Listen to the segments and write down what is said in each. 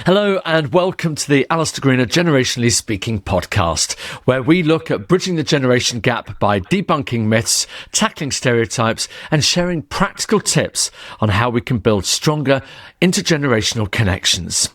Hello and welcome to the Alastair Generationally Speaking podcast, where we look at bridging the generation gap by debunking myths, tackling stereotypes and sharing practical tips on how we can build stronger intergenerational connections.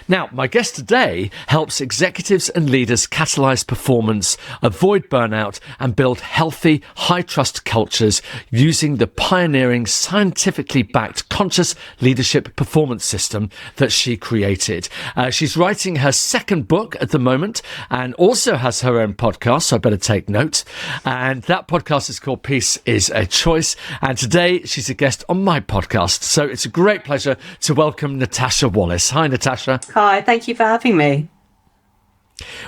Now, my guest today helps executives and leaders catalyse performance, avoid burnout and build healthy, high-trust cultures using the pioneering, scientifically backed conscious leadership performance system that she created. She's writing her second book at the moment and also has her own podcast, so I better take note. And that podcast is called Peace is a Choice. And today she's a guest on my podcast. So it's a great pleasure to welcome Natasha Wallace. Hi, Natasha. Hi, thank you for having me.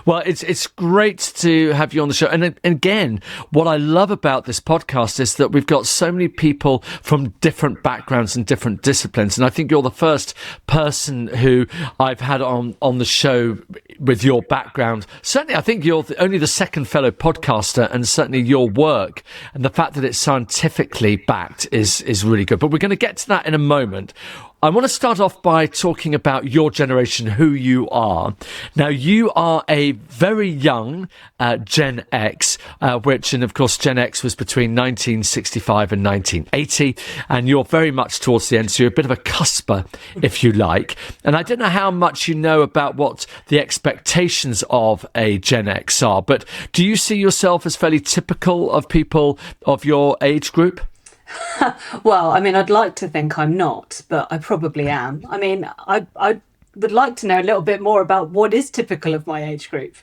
Well, it's great to have you on the show. And again, what I love about this podcast is that we've got so many people from different backgrounds and different disciplines. And I think you're the first person who I've had on the show with your background. Certainly, I think you're only the second fellow podcaster, and certainly your work and the fact that it's scientifically backed is really good. But we're going to get to that in a moment. I want to start off by talking about your generation, who you are. Now, you are a very young Gen X, and of course, Gen X was between 1965 and 1980, and you're very much towards the end, so you're a bit of a cusper, if you like. And I don't know how much you know about what the expectations of a Gen X are, but do you see yourself as fairly typical of people of your age group? Well, I mean, I'd like to think I'm not, but I probably am. I mean, I would like to know a little bit more about what is typical of my age group.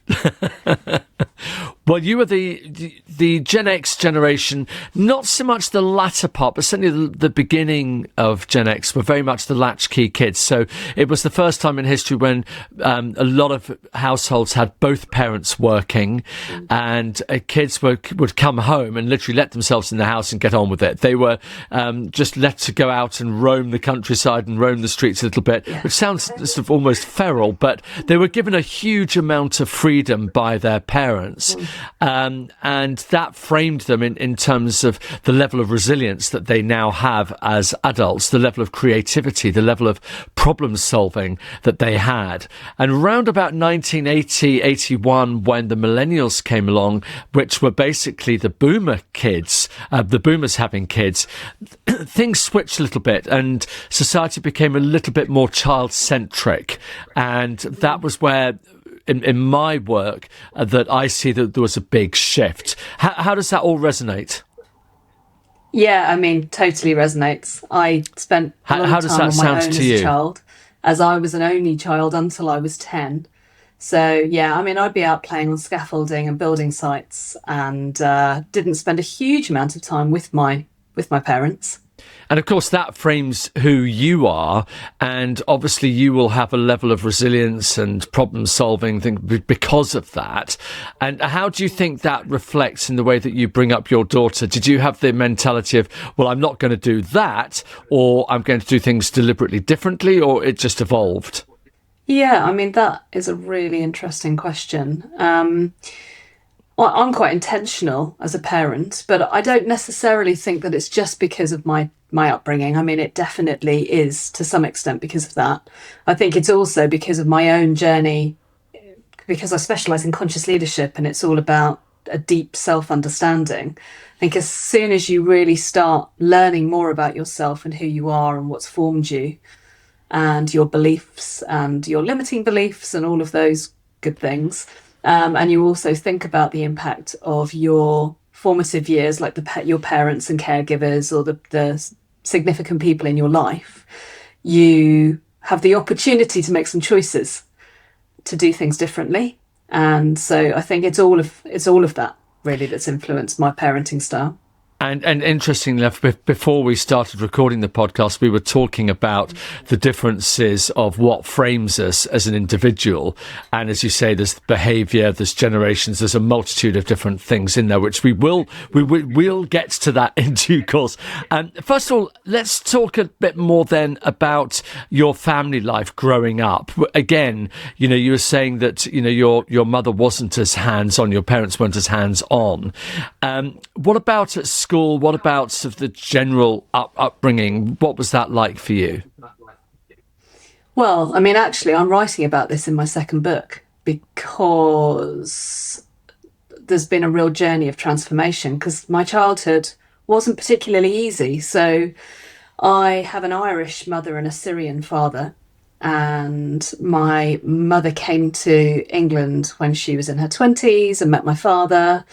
Well, you were the Gen X generation, not so much the latter part, but certainly the beginning of Gen X were very much the latchkey kids. So it was the first time in history when a lot of households had both parents working, and kids would come home and literally let themselves in the house and get on with it. They were just left to go out and roam the countryside and roam the streets a little bit, which sounds sort of almost feral, but they were given a huge amount of freedom by their parents. And that framed them in terms of the level of resilience that they now have as adults, the level of creativity, the level of problem solving that they had. And around about 1980, 81, when the millennials came along, which were basically the boomer kids, the boomers having kids, things switched a little bit and society became a little bit more child-centric. And that was where in my work that I see that there was a big shift. How does that all resonate? Yeah, I mean, totally resonates. I spent a lot of time on my own as a child, as I was an only child until I was 10. So, yeah, I mean, I'd be out playing on scaffolding and building sites and didn't spend a huge amount of time with my parents. And of course, that frames who you are. And obviously, you will have a level of resilience and problem solving because of that. And how do you think that reflects in the way that you bring up your daughter? Did you have the mentality of, well, I'm not going to do that, or I'm going to do things deliberately differently, or it just evolved? Yeah, I mean, that is a really interesting question. Well, I'm quite intentional as a parent, but I don't necessarily think that it's just because of my upbringing. I mean, it definitely is to some extent because of that. I think it's also because of my own journey, because I specialise in conscious leadership and it's all about a deep self-understanding. I think as soon as you really start learning more about yourself and who you are and what's formed you and your beliefs and your limiting beliefs and all of those good things, and you also think about the impact of your formative years, like your parents and caregivers or the significant people in your life, you have the opportunity to make some choices to do things differently. And so I think it's all of that really that's influenced my parenting style. And interestingly enough, before we started recording the podcast, we were talking about the differences of what frames us as an individual. And as you say, there's behaviour, there's generations, there's a multitude of different things in there, which we'll get to that in due course. First of all, let's talk a bit more then about your family life growing up. Again, you were saying that, your mother wasn't as hands-on, your parents weren't as hands-on. What about at school? What about sort of the general upbringing? What was that like for you? Well, I mean, actually, I'm writing about this in my second book because there's been a real journey of transformation, because my childhood wasn't particularly easy. So I have an Irish mother and a Syrian father. And my mother came to England when she was in her 20s and met my father,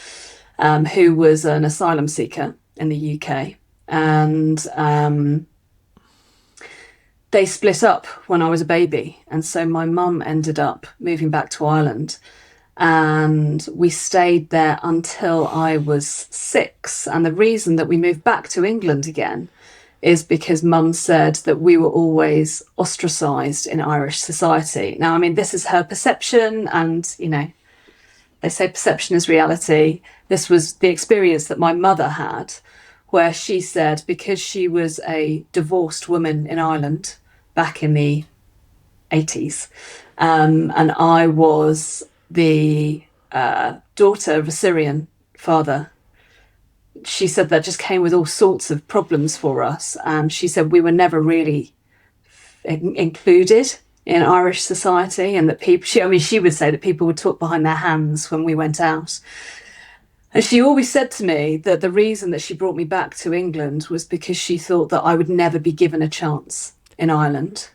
who was an asylum seeker in the UK. And they split up when I was a baby. And so my mum ended up moving back to Ireland. And we stayed there until I was 6. And the reason that we moved back to England again is because mum said that we were always ostracised in Irish society. Now, I mean, this is her perception, and, you know, they say perception is reality. This was the experience that my mother had, where she said, because she was a divorced woman in Ireland back in the 80s, and I was the daughter of a Syrian father, she said that just came with all sorts of problems for us. And she said we were never really included in Irish society, and that people, she would say that people would talk behind their hands when we went out. And she always said to me that the reason that she brought me back to England was because she thought that I would never be given a chance in Ireland.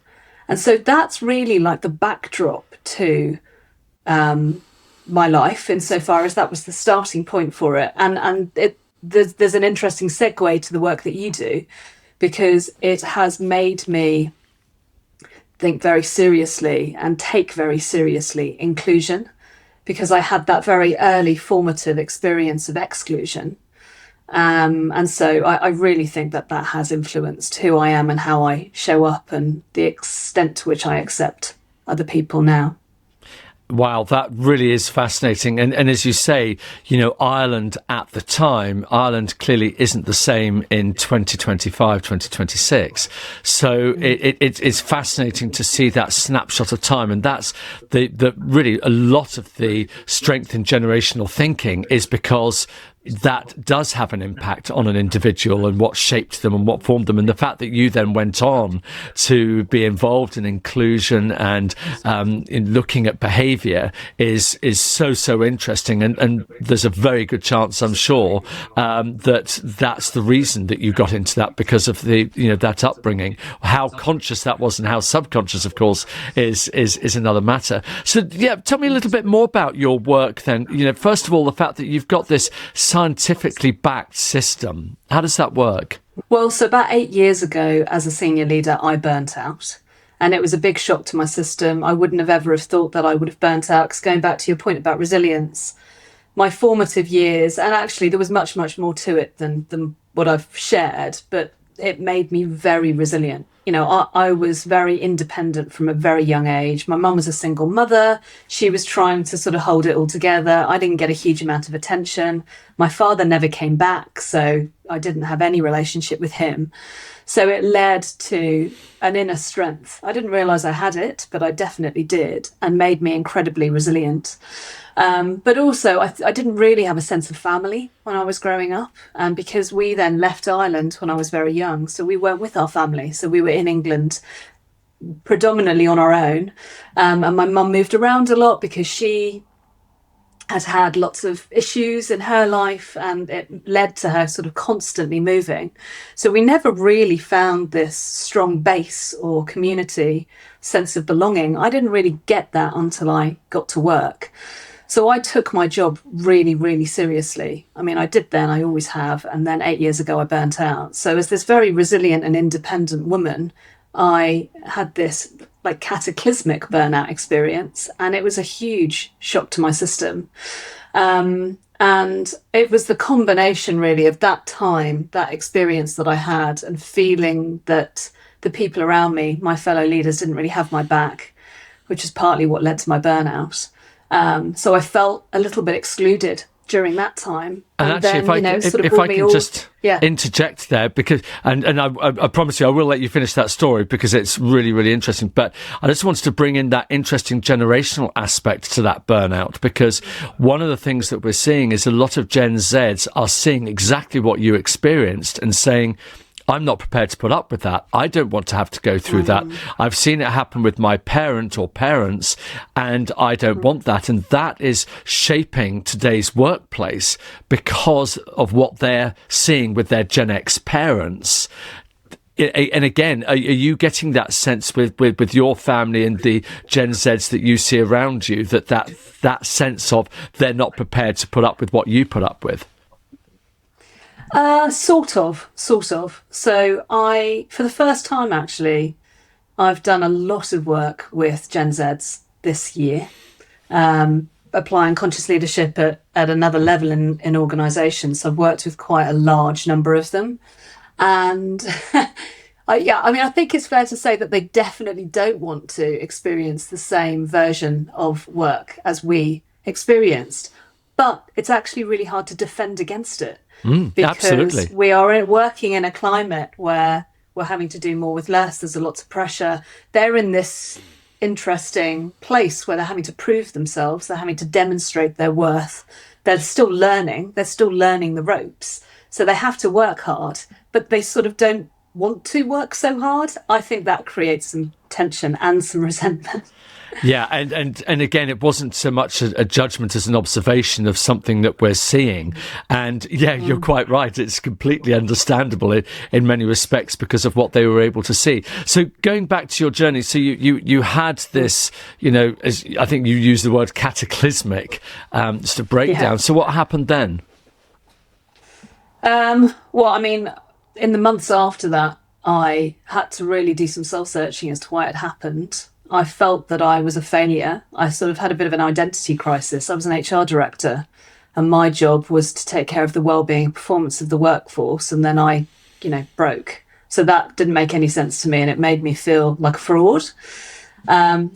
And so that's really like the backdrop to my life, insofar as that was the starting point for it. And there's an interesting segue to the work that you do, because it has made me think very seriously and take very seriously inclusion, because I had that very early formative experience of exclusion. And so I really think that that has influenced who I am and how I show up and the extent to which I accept other people now. Wow, that really is fascinating. And as you say, you know, Ireland at the time, Ireland clearly isn't the same in 2025, 2026. So it's fascinating to see that snapshot of time. And that's the really a lot of the strength in generational thinking is because that does have an impact on an individual and what shaped them and what formed them. And the fact that you then went on to be involved in inclusion and in looking at behaviour is so interesting. And there's a very good chance, I'm sure, that that's the reason that you got into that, because of the, you know, that upbringing. How conscious that was and how subconscious, of course, is another matter. So, yeah, tell me a little bit more about your work then. You know, first of all, the fact that you've got this scientifically backed system. How does that work? Well, so about 8 years ago, as a senior leader, I burnt out. And it was a big shock to my system. I wouldn't have ever have thought that I would have burnt out, because going back to your point about resilience, my formative years, and actually there was much, much more to it than what I've shared, but it made me very resilient. You know, I was very independent from a very young age. My mum was a single mother. She was trying to sort of hold it all together. I didn't get a huge amount of attention. My father never came back, so I didn't have any relationship with him. So it led to an inner strength. I didn't realise I had it, but I definitely did, and made me incredibly resilient. But also, I didn't really have a sense of family when I was growing up, because we then left Ireland when I was very young. So we weren't with our family. So we were in England predominantly on our own. And my mum moved around a lot because she had lots of issues in her life, and it led to her sort of constantly moving. So we never really found this strong base or community sense of belonging. I didn't really get that until I got to work. So I took my job really, really seriously. I mean, I did then, I always have. And then 8 years ago, I burnt out. So as this very resilient and independent woman, I had this like cataclysmic burnout experience, and it was a huge shock to my system. And it was the combination really of that time, that experience that I had, and feeling that the people around me, my fellow leaders, didn't really have my back, which is partly what led to my burnout. So I felt a little bit excluded during that time. And actually, then, if I can just interject there, because and I promise you I will let you finish that story, because it's really, really interesting. But I just wanted to bring in that interesting generational aspect to that burnout, because one of the things that we're seeing is a lot of Gen Zs are seeing exactly what you experienced and saying, I'm not prepared to put up with that. I don't want to have to go through that. I've seen it happen with my parent or parents, and I don't want that. And that is shaping today's workplace because of what they're seeing with their Gen X parents. And again, are you getting that sense with your family and the Gen Zs that you see around you, that sense of they're not prepared to put up with what you put up with? Sort of. So for the first time, actually, I've done a lot of work with Gen Zs this year, applying conscious leadership at another level in organisations. So I've worked with quite a large number of them. And I think it's fair to say that they definitely don't want to experience the same version of work as we experienced. But it's actually really hard to defend against it. Because absolutely. We are working in a climate where we're having to do more with less. There's lots of pressure. They're in this interesting place where they're having to prove themselves. They're having to demonstrate their worth. They're still learning. They're still learning the ropes. So they have to work hard, but they sort of don't want to work so hard. I think that creates some tension and some resentment. Yeah, and again, it wasn't so much a judgment as an observation of something that we're seeing. And yeah, you're quite right. It's completely understandable in many respects because of what they were able to see. So going back to your journey, so you had this, as I think you used the word cataclysmic, just a breakdown. Yeah. So what happened then? In the months after that, I had to really do some soul-searching as to why it happened. I felt that I was a failure. I sort of had a bit of an identity crisis. I was an HR director, and my job was to take care of the well-being and performance of the workforce, and then I, broke. So that didn't make any sense to me, and it made me feel like a fraud.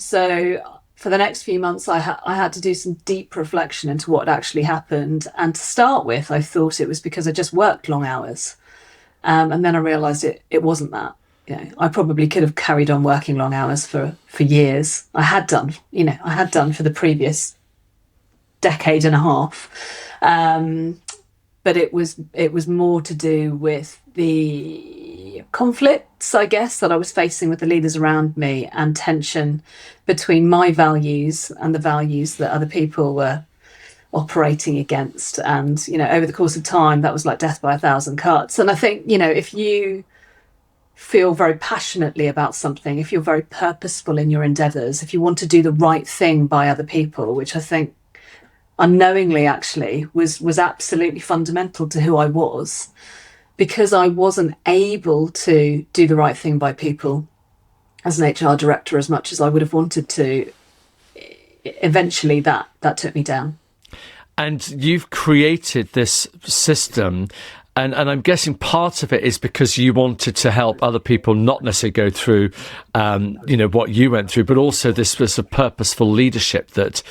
So for the next few months, I had to do some deep reflection into what actually happened. And to start with, I thought it was because I just worked long hours. And then I realised it wasn't that. I probably could have carried on working long hours for years. I had done for the previous decade and a half. But it was more to do with the conflicts, I guess, that I was facing with the leaders around me, and tension between my values and the values that other people were operating against. And, over the course of time, that was like death by a thousand cuts. And I think, if you feel very passionately about something, if you're very purposeful in your endeavours, if you want to do the right thing by other people, which I think unknowingly actually was absolutely fundamental to who I was, because I wasn't able to do the right thing by people as an HR director as much as I would have wanted to, eventually that took me down. And you've created this system, and I'm guessing part of it is because you wanted to help other people not necessarily go through, what you went through, but also this was a purposeful leadership that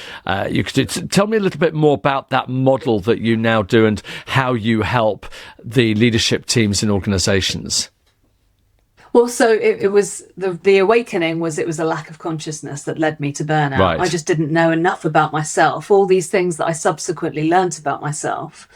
you could do. Tell me a little bit more about that model that you now do and how you help the leadership teams in organisations. Well, so it was the awakening was it was a lack of consciousness that led me to burnout. Right. I just didn't know enough about myself. All these things that I subsequently learnt about myself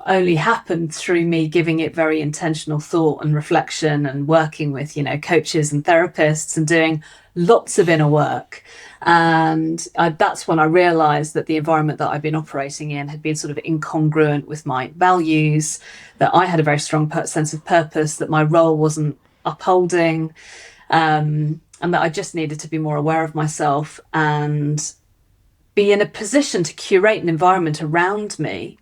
only happened through me giving it very intentional thought and reflection, and working with, coaches and therapists and doing lots of inner work. And that's when I realised that the environment that I've been operating in had been sort of incongruent with my values, that I had a very strong sense of purpose, that my role wasn't upholding, and that I just needed to be more aware of myself and be in a position to curate an environment around me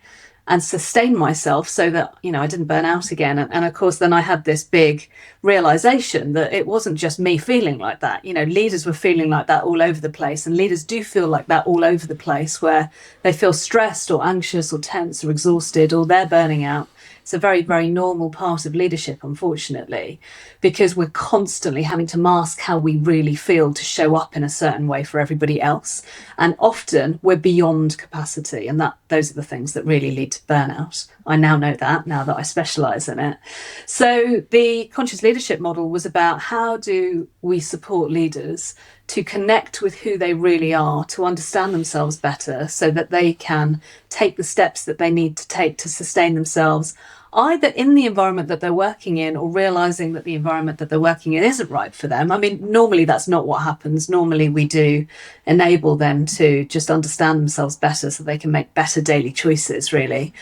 and sustain myself so that, I didn't burn out again. And of course, then I had this big realization that it wasn't just me feeling like that. Leaders were feeling like that all over the place. And leaders do feel like that all over the place, where they feel stressed or anxious or tense or exhausted, or they're burning out. It's a very, very normal part of leadership, unfortunately, because we're constantly having to mask how we really feel to show up in a certain way for everybody else. And often we're beyond capacity. And those are the things that really lead to burnout. I now know that, now that I specialise in it. So the conscious leadership model was about how do we support leaders to connect with who they really are, to understand themselves better so that they can take the steps that they need to take to sustain themselves either in the environment that they're working in or realizing that the environment that they're working in isn't right for them. I mean, normally that's not what happens. Normally we do enable them to just understand themselves better so they can make better daily choices, really.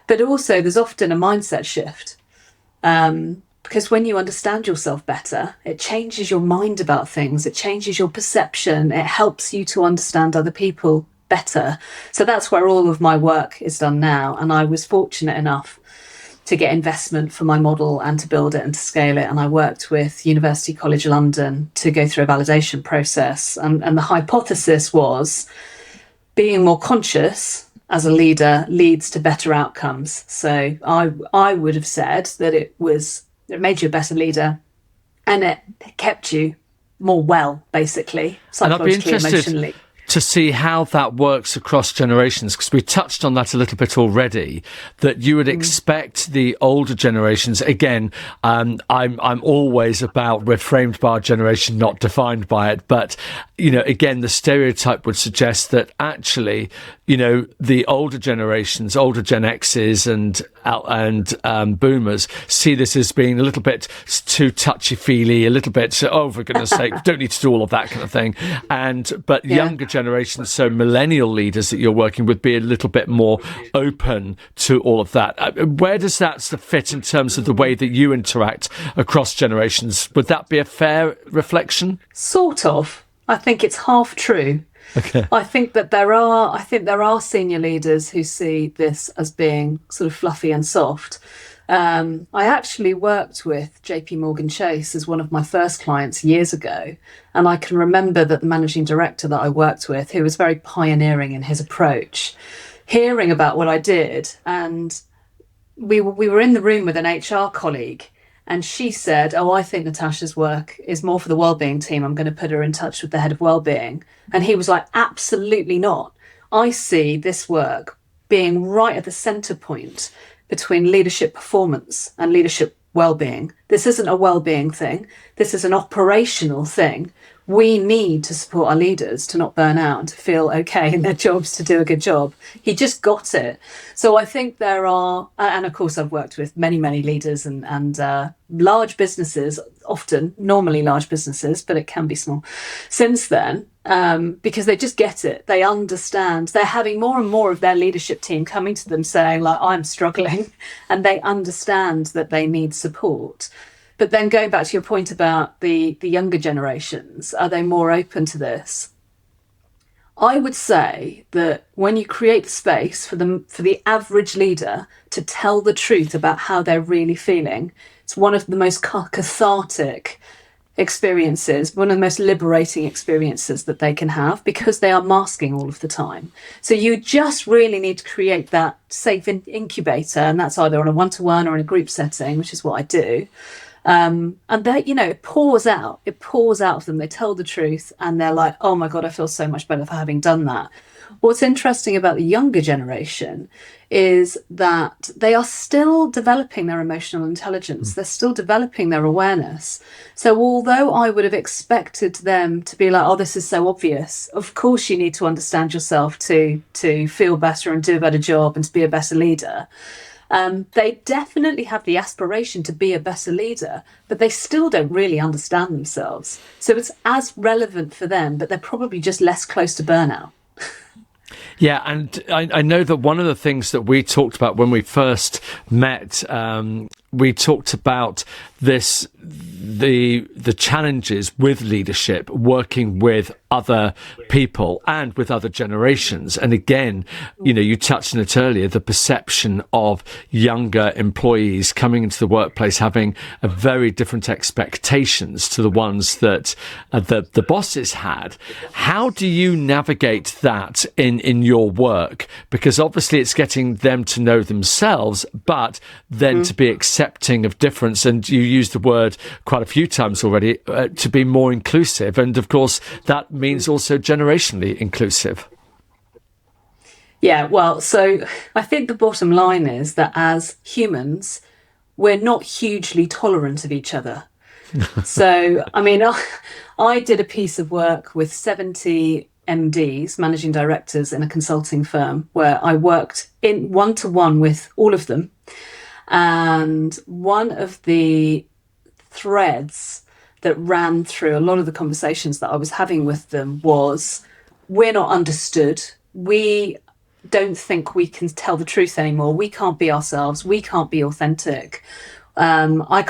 But also there's often a mindset shift. Because when you understand yourself better, it changes your mind about things, it changes your perception, it helps you to understand other people better. So that's where all of my work is done now. And I was fortunate enough to get investment for my model and to build it and to scale it. And I worked with University College London to go through a validation process. And the hypothesis was being more conscious as a leader leads to better outcomes. So I would have said that it made you a better leader and it kept you more well, basically, psychologically, emotionally. To see how that works across generations, because we touched on that a little bit already, that you would expect the older generations, again, I'm always about we're framed by our generation, not defined by it, but, again, the stereotype would suggest that actually, the older generations, older Gen X's and boomers see this as being a little bit too touchy-feely, a little bit, oh, for goodness sake, don't need to do all of that kind of thing. But younger generations, so millennial leaders that you're working with, be a little bit more open to all of that. Where does that fit in terms of the way that you interact across generations? Would that be a fair reflection? Sort of. I think it's half true. Okay. I think there are senior leaders who see this as being sort of fluffy and soft. I actually worked with JP Morgan Chase as one of my first clients years ago. And I can remember that the managing director that I worked with, who was very pioneering in his approach, hearing about what I did. And we were in the room with an HR colleague. And she said, oh, I think Natasha's work is more for the wellbeing team. I'm going to put her in touch with the head of wellbeing. And he was like, absolutely not. I see this work being right at the centre point between leadership performance and leadership wellbeing. This isn't a wellbeing thing. This is an operational thing. We need to support our leaders to not burn out and to feel okay in their jobs, to do a good job. He just got it. So I think there are, and of course I've worked with many, many leaders and large businesses, normally large businesses, but it can be small, since then, because they just get it. They understand. They're having more and more of their leadership team coming to them saying, like, I'm struggling, and they understand that they need support. But then going back to your point about the younger generations, are they more open to this? I would say that when you create space for the average leader to tell the truth about how they're really feeling, it's one of the most cathartic experiences, one of the most liberating experiences that they can have, because they are masking all of the time. So you just really need to create that safe incubator, and that's either on a one-to-one or in a group setting, which is what I do. And that, it pours out of them. They tell the truth and they're like, oh my God, I feel so much better for having done that. What's interesting about the younger generation is that they are still developing their emotional intelligence. They're still developing their awareness. So although I would have expected them to be like, oh, this is so obvious. Of course, you need to understand yourself to feel better and do a better job and to be a better leader. They definitely have the aspiration to be a better leader, but they still don't really understand themselves. So it's as relevant for them, but they're probably just less close to burnout. Yeah, and I know that one of the things that we talked about when we first met, we talked about the challenges with leadership, working with other people and with other generations. And again, you touched on it earlier, the perception of younger employees coming into the workplace having a very different expectations to the ones that the bosses had. How do you navigate that in your work? Because obviously it's getting them to know themselves, but then to be accepting of difference. And you used the word quite a few times already, to be more inclusive. And of course, that means also generationally inclusive. Yeah, well, so I think the bottom line is that as humans, we're not hugely tolerant of each other. So, I mean, I did a piece of work with 70 MDs, managing directors in a consulting firm, where I worked in one-to-one with all of them. And one of the threads that ran through a lot of the conversations that I was having with them was, we're not understood. We don't think we can tell the truth anymore. We can't be ourselves. We can't be authentic. I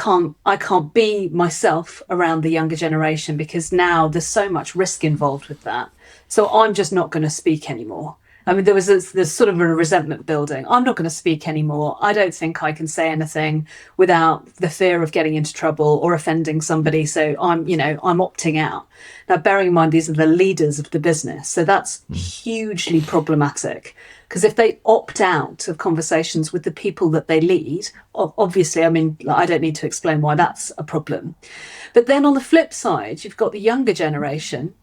can't be myself around the younger generation because now there's so much risk involved with that. So I'm just not going to speak anymore. I mean, there's sort of a resentment building. I'm not going to speak anymore. I don't think I can say anything without the fear of getting into trouble or offending somebody. So I'm opting out. Now, bearing in mind, these are the leaders of the business. So that's hugely problematic, because if they opt out of conversations with the people that they lead, obviously, I mean, I don't need to explain why that's a problem. But then on the flip side, you've got the younger generation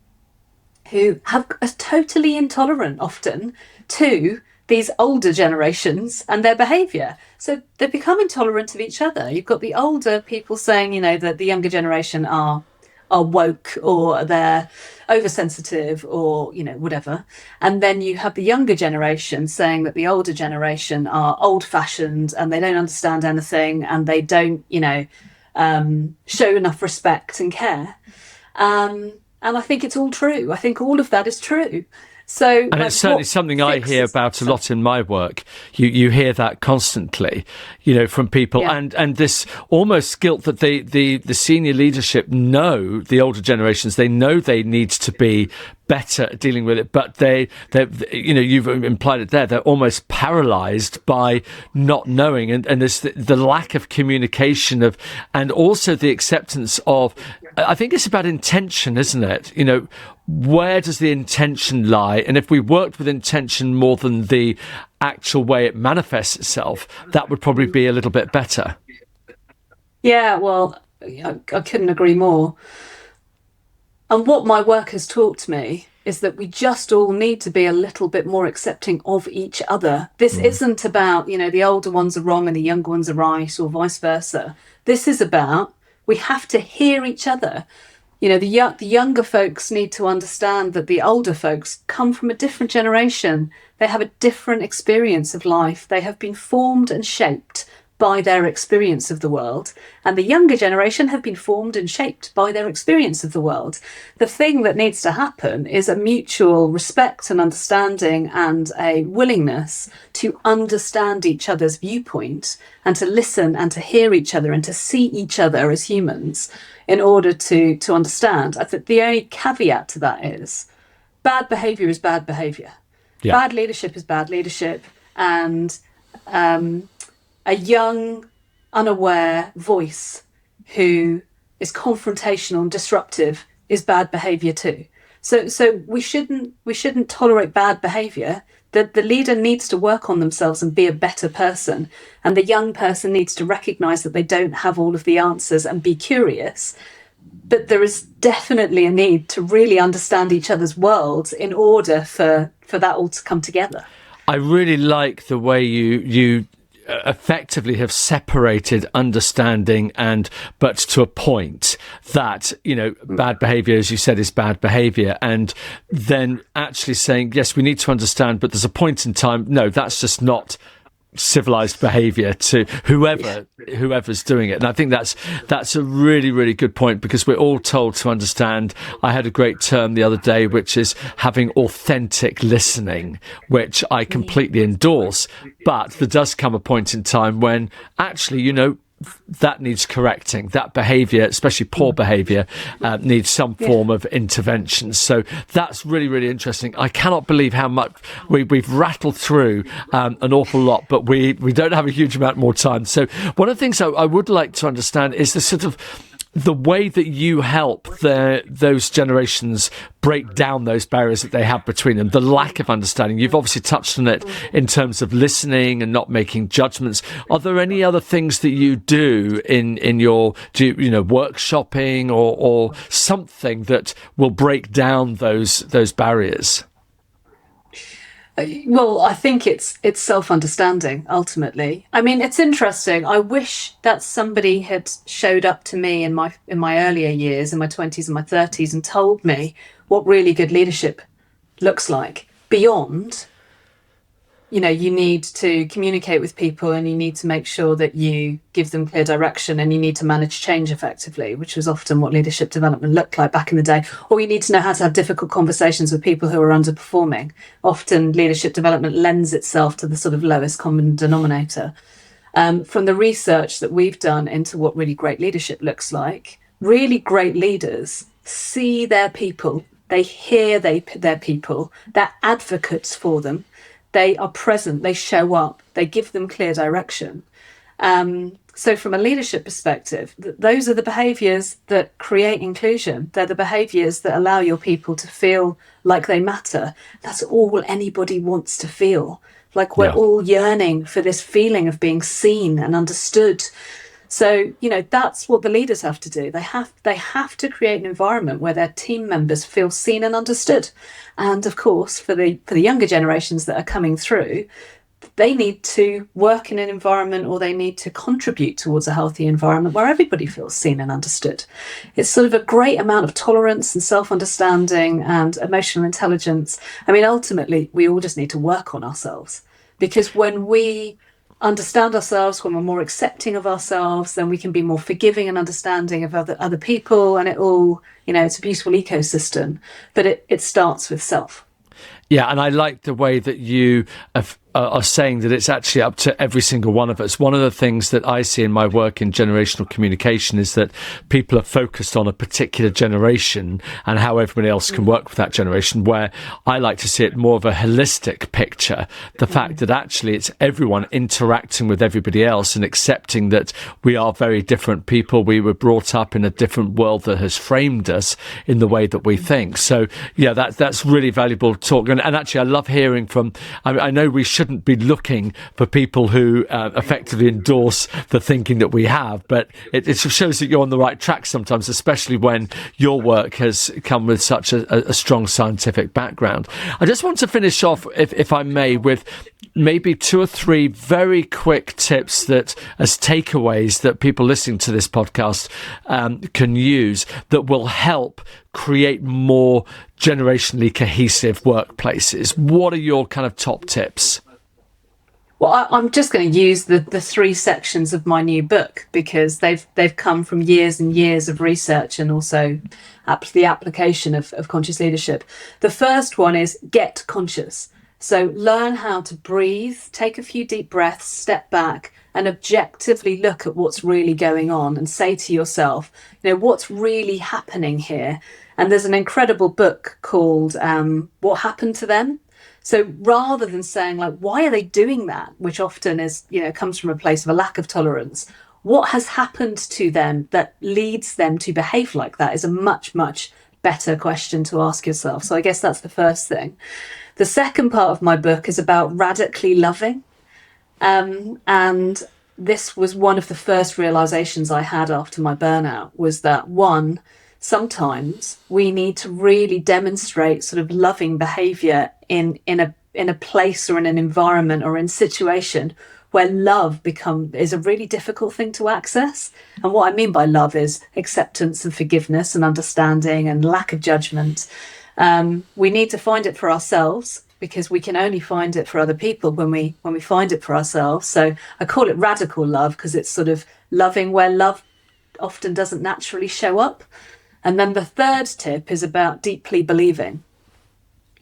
who are totally intolerant often to these older generations and their behaviour. So they become intolerant of each other. You've got the older people saying, that the younger generation are woke, or they're oversensitive, or, whatever. And then you have the younger generation saying that the older generation are old-fashioned and they don't understand anything and they don't, show enough respect and care. And I think it's all true. I think all of that is true. So, and it's certainly something I hear about a lot in my work. You hear that constantly, from people, and this almost guilt that the senior leadership know, the older generations, they know they need to be better at dealing with it, but they you've implied it there, they're almost paralyzed by not knowing, and there's the lack of communication and also the acceptance of, I think it's about intention, isn't it? Where does the intention lie? And if we worked with intention more than the actual way it manifests itself, that would probably be a little bit better. Yeah, well, I couldn't agree more. And what my work has taught me is that we just all need to be a little bit more accepting of each other. This isn't about, the older ones are wrong and the younger ones are right, or vice versa. This is about, we have to hear each other. The younger folks need to understand that the older folks come from a different generation. They have a different experience of life. They have been formed and shaped by their experience of the world. And the younger generation have been formed and shaped by their experience of the world. The thing that needs to happen is a mutual respect and understanding and a willingness to understand each other's viewpoint and to listen and to hear each other and to see each other as humans in order to understand. I think the only caveat to that is bad behaviour is bad behaviour. Yeah. Bad leadership is bad leadership. And a young, unaware voice who is confrontational and disruptive is bad behaviour too. So we shouldn't tolerate bad behaviour. The leader needs to work on themselves and be a better person. And the young person needs to recognise that they don't have all of the answers and be curious. But there is definitely a need to really understand each other's worlds in order for that all to come together. I really like the way you effectively have separated understanding but to a point that bad behavior, as you said, is bad behavior, and then actually saying, yes, we need to understand, but there's a point in time, no, that's just not civilized behavior to whoever's doing it. And I think that's a really, really good point, because we're all told to understand. I had a great term the other day, which is having authentic listening, which I completely endorse, but there does come a point in time when actually that needs correcting. That behaviour, especially poor behaviour, needs some form of intervention. So that's really, really interesting. I cannot believe how much we've rattled through an awful lot, but we don't have a huge amount more time. So one of the things I would like to understand is the sort of the way that you help those generations break down those barriers that they have between them, the lack of understanding. You've obviously touched on it in terms of listening and not making judgments. Are there any other things that you do in your workshopping or something that will break down those barriers? Well, I think it's self-understanding, ultimately. I mean, it's interesting. I wish that somebody had showed up to me in my earlier years, in my 20s and my 30s, and told me what really good leadership looks like beyond you need to communicate with people, and you need to make sure that you give them clear direction, and you need to manage change effectively, which was often what leadership development looked like back in the day. Or you need to know how to have difficult conversations with people who are underperforming. Often leadership development lends itself to the sort of lowest common denominator. From the research that we've done into what really great leadership looks like, really great leaders see their people, they hear their people, they're advocates for them. They are present, they show up, they give them clear direction. So from a leadership perspective, those are the behaviours that create inclusion. They're the behaviours that allow your people to feel like they matter. That's all anybody wants to feel. Like we're all yearning for this feeling of being seen and understood. So, that's what the leaders have to do. They have to create an environment where their team members feel seen and understood. And of course, for the younger generations that are coming through, they need to work in an environment, or they need to contribute towards a healthy environment where everybody feels seen and understood. It's sort of a great amount of tolerance and self-understanding and emotional intelligence. I mean, ultimately, we all just need to work on ourselves, because when we understand ourselves, when we're more accepting of ourselves, then we can be more forgiving and understanding of other people, and it all, it's a beautiful ecosystem, but it starts with self. Yeah, and I like the way that you are saying that it's actually up to every single one of us. One of the things that I see in my work in generational communication is that people are focused on a particular generation and how everybody else can work with that generation, where I like to see it more of a holistic picture. The fact that actually it's everyone interacting with everybody else and accepting that we are very different people. We were brought up in a different world that has framed us in the way that we think. So, yeah, that's really valuable talk. And actually, I love hearing from, I know we shouldn't be looking for people who effectively endorse the thinking that we have, but it shows that you're on the right track sometimes, especially when your work has come with such a strong scientific background. I just want to finish off, if I may, with maybe 2 or 3 very quick tips that, as takeaways, that people listening to this podcast can use that will help create more generationally cohesive workplaces. What are your kind of top tips? Well, I'm just going to use the 3 sections of my new book, because they've come from years and years of research, and also the application of conscious leadership. The first one is get conscious. So learn how to breathe, take a few deep breaths, step back, and objectively look at what's really going on, and say to yourself, what's really happening here? And there's an incredible book called What Happened to Them? So rather than saying, like, why are they doing that, which often is, comes from a place of a lack of tolerance, what has happened to them that leads them to behave like that is a much, much better question to ask yourself. So I guess that's the first thing. The second part of my book is about radically loving. And this was one of the first realizations I had after my burnout, was that, one, sometimes we need to really demonstrate sort of loving behavior in a place or in an environment or in a situation where love is a really difficult thing to access. And what I mean by love is acceptance and forgiveness and understanding and lack of judgment. We need to find it for ourselves, because we can only find it for other people when we find it for ourselves. So I call it radical love, because it's sort of loving where love often doesn't naturally show up. And then the third tip is about deeply believing.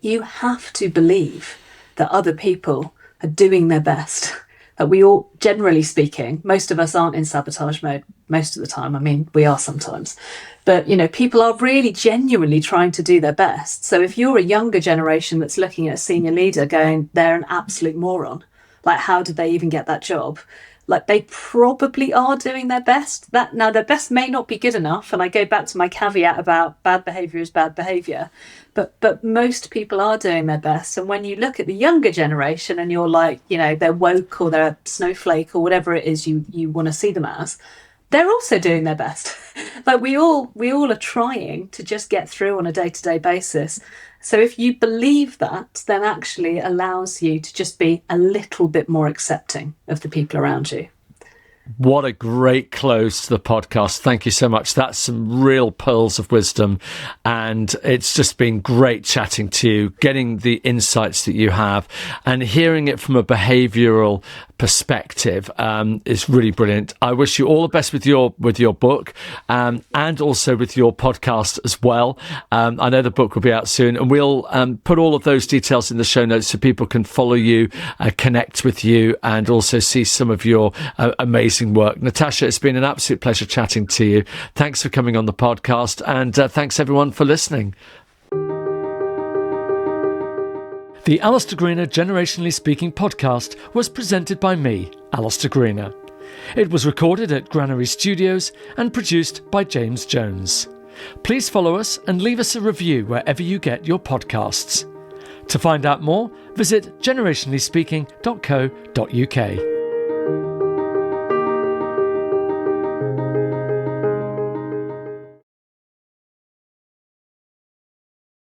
You have to believe that other people are doing their best. That we all, generally speaking, most of us aren't in sabotage mode most of the time. I mean, we are sometimes. But, people are really genuinely trying to do their best. So if you're a younger generation that's looking at a senior leader going, they're an absolute moron, like, how did they even get that job? Like, they probably are doing their best. Now, their best may not be good enough. And I go back to my caveat about bad behaviour is bad behaviour. But most people are doing their best. And when you look at the younger generation and you're like, they're woke or they're a snowflake or whatever it is you want to see them as, they're also doing their best. Like, we all are trying to just get through on a day-to-day basis. So if you believe that, then actually allows you to just be a little bit more accepting of the people around you. What a great close to the podcast. Thank you so much. That's some real pearls of wisdom. And it's just been great chatting to you, getting the insights that you have and hearing it from a behavioural perspective is really brilliant. I wish you all the best with your book and also with your podcast as well. I know the book will be out soon, and we'll put all of those details in the show notes so people can follow you, connect with you, and also see some of your amazing work. Natasha, it's been an absolute pleasure chatting to you. Thanks for coming on the podcast, and thanks everyone for listening. The Alastair Greener Generationally Speaking podcast was presented by me, Alastair Greener. It was recorded at Granary Studios and produced by James Jones. Please follow us and leave us a review wherever you get your podcasts. To find out more, visit generationallyspeaking.co.uk.